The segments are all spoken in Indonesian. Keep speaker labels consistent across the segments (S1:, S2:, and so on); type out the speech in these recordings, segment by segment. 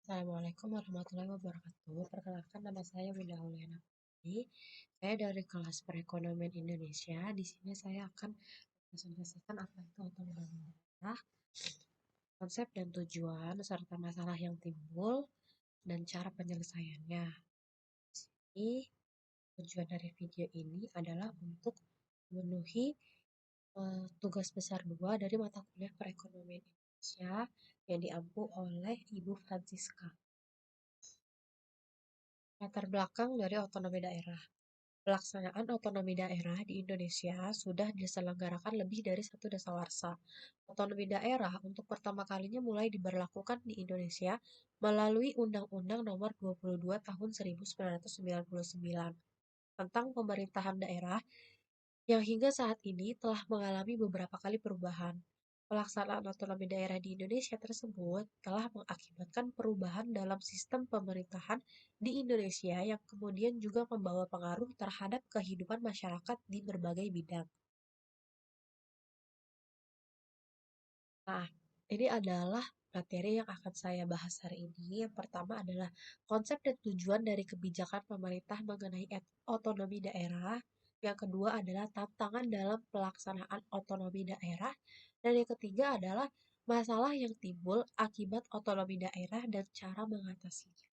S1: Assalamualaikum warahmatullahi wabarakatuh. Perkenalkan nama saya Winda Auliana Putri. Saya dari kelas Perekonomian Indonesia. Di sini saya akan mempresentasikan apa itu otonomi daerah, konsep dan tujuan, serta masalah yang timbul, dan cara penyelesaiannya. Jadi, tujuan dari video ini adalah untuk memenuhi tugas besar 2 dari mata kuliah Perekonomian Indonesia yang diampu oleh Ibu Francisca. Latar belakang dari otonomi daerah. Pelaksanaan otonomi daerah di Indonesia sudah diselenggarakan lebih dari satu dasawarsa. Otonomi daerah untuk pertama kalinya mulai diberlakukan di Indonesia melalui Undang-Undang Nomor 22 Tahun 1999 tentang pemerintahan daerah yang hingga saat ini telah mengalami beberapa kali perubahan. Pelaksanaan otonomi daerah di Indonesia tersebut telah mengakibatkan perubahan dalam sistem pemerintahan di Indonesia yang kemudian juga membawa pengaruh terhadap kehidupan masyarakat di berbagai bidang. Nah, ini adalah materi yang akan saya bahas hari ini. Yang pertama adalah konsep dan tujuan dari kebijakan pemerintah mengenai otonomi daerah. Yang kedua adalah tantangan dalam pelaksanaan otonomi daerah. Dan yang ketiga adalah masalah yang timbul akibat otonomi daerah dan cara mengatasinya.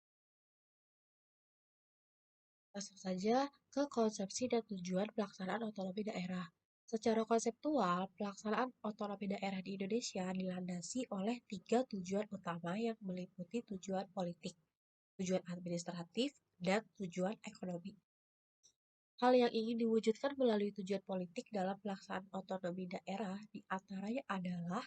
S1: Langsung saja ke konsepsi dan tujuan pelaksanaan otonomi daerah. Secara konseptual, pelaksanaan otonomi daerah di Indonesia dilandasi oleh 3 tujuan utama yang meliputi tujuan politik, tujuan administratif, dan tujuan ekonomi. Hal yang ingin diwujudkan melalui tujuan politik dalam pelaksanaan otonomi daerah diantaranya adalah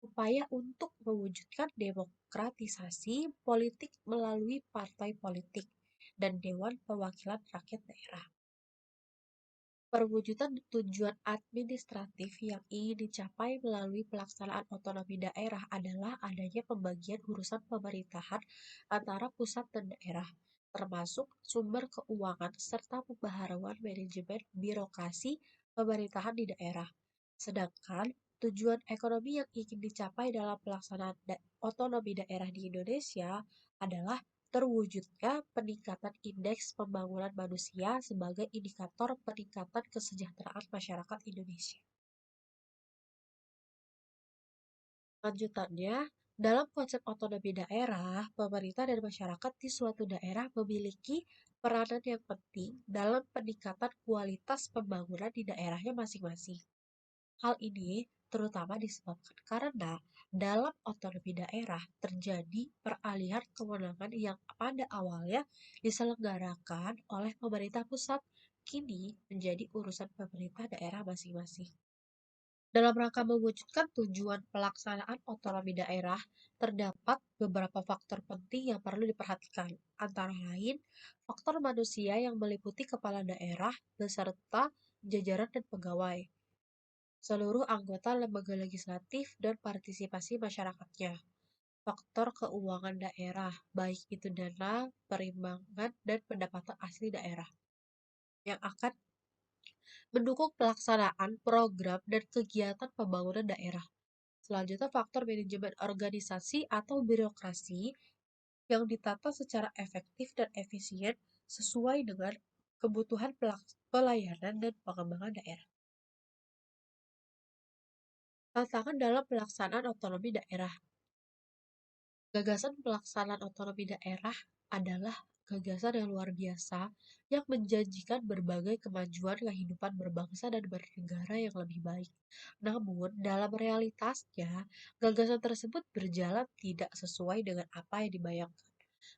S1: upaya untuk mewujudkan demokratisasi politik melalui partai politik dan Dewan Perwakilan Rakyat Daerah. Perwujudan tujuan administratif yang ingin dicapai melalui pelaksanaan otonomi daerah adalah adanya pembagian urusan pemerintahan antara pusat dan daerah, termasuk sumber keuangan serta pembaharuan manajemen birokrasi pemerintahan di daerah. Sedangkan tujuan ekonomi yang ingin dicapai dalam pelaksanaan otonomi daerah di Indonesia adalah terwujudnya peningkatan indeks pembangunan manusia sebagai indikator peningkatan kesejahteraan masyarakat Indonesia. Lanjutannya, dalam konsep otonomi daerah, pemerintah dan masyarakat di suatu daerah memiliki peranan yang penting dalam peningkatan kualitas pembangunan di daerahnya masing-masing. Hal ini terutama disebabkan karena dalam otonomi daerah terjadi peralihan kewenangan yang pada awalnya diselenggarakan oleh pemerintah pusat, kini menjadi urusan pemerintah daerah masing-masing. Dalam rangka mewujudkan tujuan pelaksanaan otonomi daerah, terdapat beberapa faktor penting yang perlu diperhatikan, antara lain faktor manusia yang meliputi kepala daerah beserta jajaran dan pegawai, seluruh anggota lembaga legislatif dan partisipasi masyarakatnya. Faktor keuangan daerah, baik itu dana, perimbangan, dan pendapatan asli daerah, yang akan mendukung pelaksanaan program dan kegiatan pembangunan daerah. Selanjutnya, faktor manajemen organisasi atau birokrasi yang ditata secara efektif dan efisien sesuai dengan kebutuhan pelayanan dan pengembangan daerah. Tantangan dalam pelaksanaan otonomi daerah. Gagasan pelaksanaan otonomi daerah adalah gagasan yang luar biasa yang menjanjikan berbagai kemajuan kehidupan berbangsa dan bernegara yang lebih baik. Namun, dalam realitasnya, gagasan tersebut berjalan tidak sesuai dengan apa yang dibayangkan.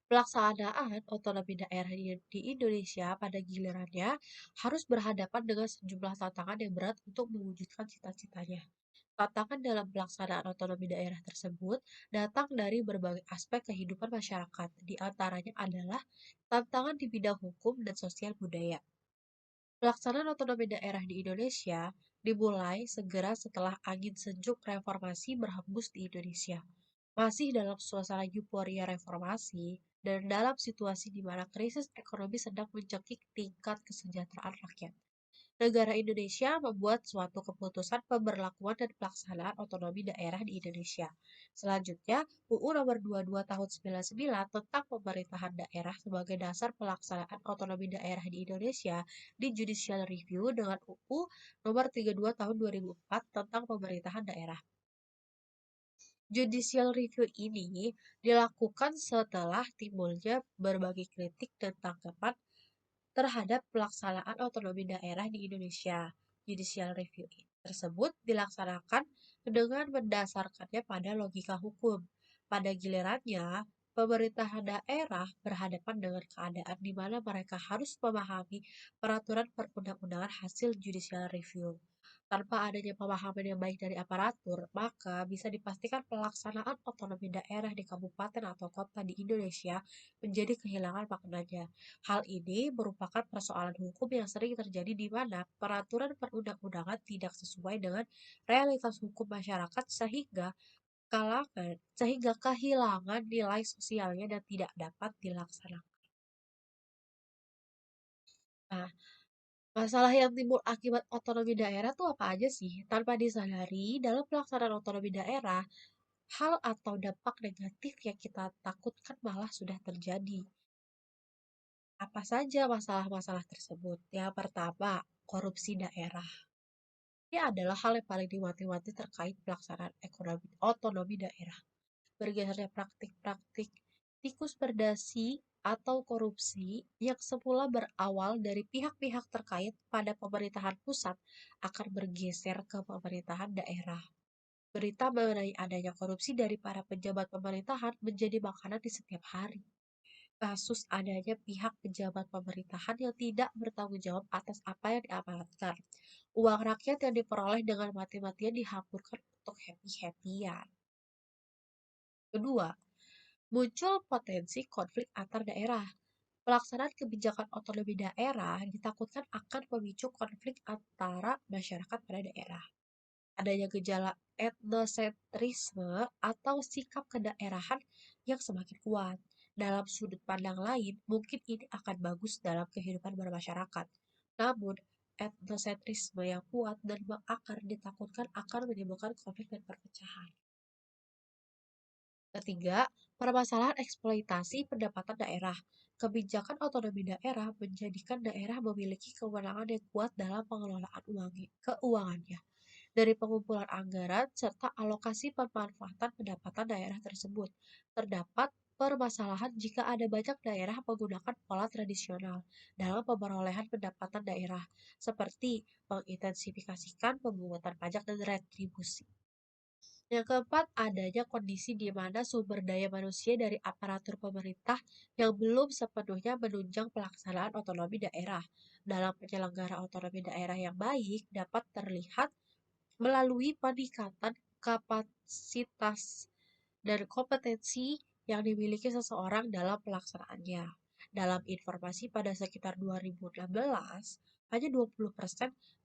S1: Pelaksanaan otonomi daerah di Indonesia pada gilirannya harus berhadapan dengan sejumlah tantangan yang berat untuk mewujudkan cita-citanya. Tantangan dalam pelaksanaan otonomi daerah tersebut datang dari berbagai aspek kehidupan masyarakat, di antaranya adalah tantangan di bidang hukum dan sosial budaya. Pelaksanaan otonomi daerah di Indonesia dimulai segera setelah angin sejuk reformasi berhembus di Indonesia. Masih dalam suasana euforia reformasi dan dalam situasi di mana krisis ekonomi sedang mencekik tingkat kesejahteraan rakyat. Negara Indonesia membuat suatu keputusan pemberlakuan dan pelaksanaan otonomi daerah di Indonesia. Selanjutnya, UU Nomor 22 Tahun 99 tentang pemerintahan daerah sebagai dasar pelaksanaan otonomi daerah di Indonesia di Judicial Review dengan UU Nomor 32 Tahun 2004 tentang pemerintahan daerah. Judicial Review ini dilakukan setelah timbulnya berbagai kritik dan tanggapan terhadap pelaksanaan otonomi daerah di Indonesia. Judicial Review tersebut dilaksanakan dengan mendasarkannya pada logika hukum. Pada gilirannya, pemerintahan daerah berhadapan dengan keadaan di mana mereka harus memahami peraturan perundang-undangan hasil judicial review. Tanpa adanya pemahaman yang baik dari aparatur, maka bisa dipastikan pelaksanaan otonomi daerah di kabupaten atau kota di Indonesia menjadi kehilangan maknanya. Hal ini merupakan persoalan hukum yang sering terjadi di mana peraturan perundang-undangan tidak sesuai dengan realitas hukum masyarakat sehingga kehilangan nilai sosialnya dan tidak dapat dilaksanakan. Nah, masalah yang timbul akibat otonomi daerah tuh apa aja sih? Tanpa disadari, dalam pelaksanaan otonomi daerah, hal atau dampak negatif yang kita takutkan malah sudah terjadi. Apa saja masalah-masalah tersebut? Yang pertama, korupsi daerah. Ini adalah hal yang paling diwanti-wanti terkait pelaksanaan ekonomi otonomi daerah. Bergesernya praktik-praktik tikus berdasi atau korupsi yang semula berawal dari pihak-pihak terkait pada pemerintahan pusat akan bergeser ke pemerintahan daerah. Berita mengenai adanya korupsi dari para pejabat pemerintahan menjadi makanan di setiap hari. Kasus adanya pihak pejabat pemerintahan yang tidak bertanggung jawab atas apa yang diamanatkan. Uang rakyat yang diperoleh dengan mati-matian dihamburkan untuk happy-happyan. Kedua, muncul potensi konflik antar daerah. Pelaksanaan kebijakan otonomi daerah ditakutkan akan memicu konflik antara masyarakat pada daerah. Adanya gejala etnosentrisme atau sikap kedaerahan yang semakin kuat. Dalam sudut pandang lain, mungkin ini akan bagus dalam kehidupan bermasyarakat. Namun, etnosentrisme yang kuat dan mengakar ditakutkan akan menimbulkan konflik dan perpecahan. Ketiga, permasalahan eksploitasi pendapatan daerah. Kebijakan otonomi daerah menjadikan daerah memiliki kewenangan yang kuat dalam pengelolaan keuangannya. Dari pengumpulan anggaran serta alokasi pemanfaatan pendapatan daerah tersebut. Terdapat permasalahan jika ada banyak daerah menggunakan pola tradisional dalam pemerolehan pendapatan daerah, seperti mengintensifikasikan pemungutan pajak dan retribusi. Yang keempat, adanya kondisi di mana sumber daya manusia dari aparatur pemerintah yang belum sepenuhnya menunjang pelaksanaan otonomi daerah. Dalam penyelenggara otonomi daerah yang baik dapat terlihat melalui peningkatan kapasitas dan kompetensi yang dimiliki seseorang dalam pelaksanaannya. Dalam informasi pada sekitar 2016, hanya 20%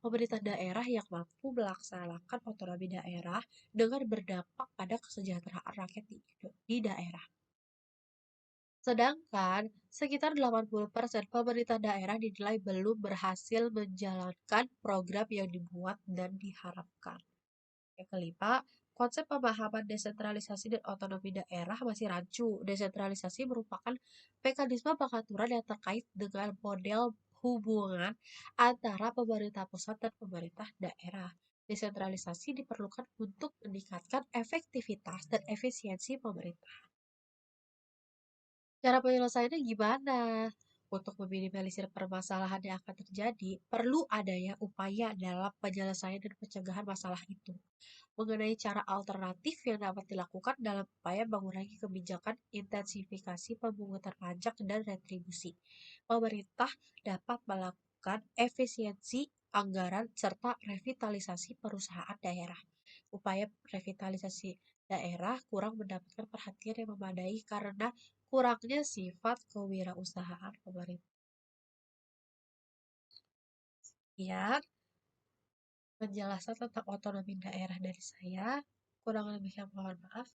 S1: pemerintah daerah yang mampu melaksanakan otonomi daerah dengan berdampak pada kesejahteraan rakyat di daerah. Sedangkan sekitar 80% pemerintah daerah dinilai belum berhasil menjalankan program yang dibuat dan diharapkan. Yang kelima, konsep pemahaman desentralisasi dan otonomi daerah masih rancu. Desentralisasi merupakan mekanisme pengaturan yang terkait dengan model hubungan antara pemerintah pusat dan pemerintah daerah. Desentralisasi diperlukan untuk meningkatkan efektivitas dan efisiensi pemerintah. Cara penyelesaiannya gimana? Untuk meminimalisir permasalahan yang akan terjadi, perlu adanya upaya dalam penyelesaian dan pencegahan masalah itu. Mengenai cara alternatif yang dapat dilakukan dalam upaya mengurangi kebijakan intensifikasi pemungutan pajak dan retribusi. Pemerintah dapat melakukan efisiensi anggaran serta revitalisasi perusahaan daerah. Upaya revitalisasi daerah kurang mendapatkan perhatian yang memadai karena kurangnya sifat kewirausahaan pemerintah. Ya, penjelasan tentang otonomi daerah dari saya. Kurang lebihnya mohon maaf.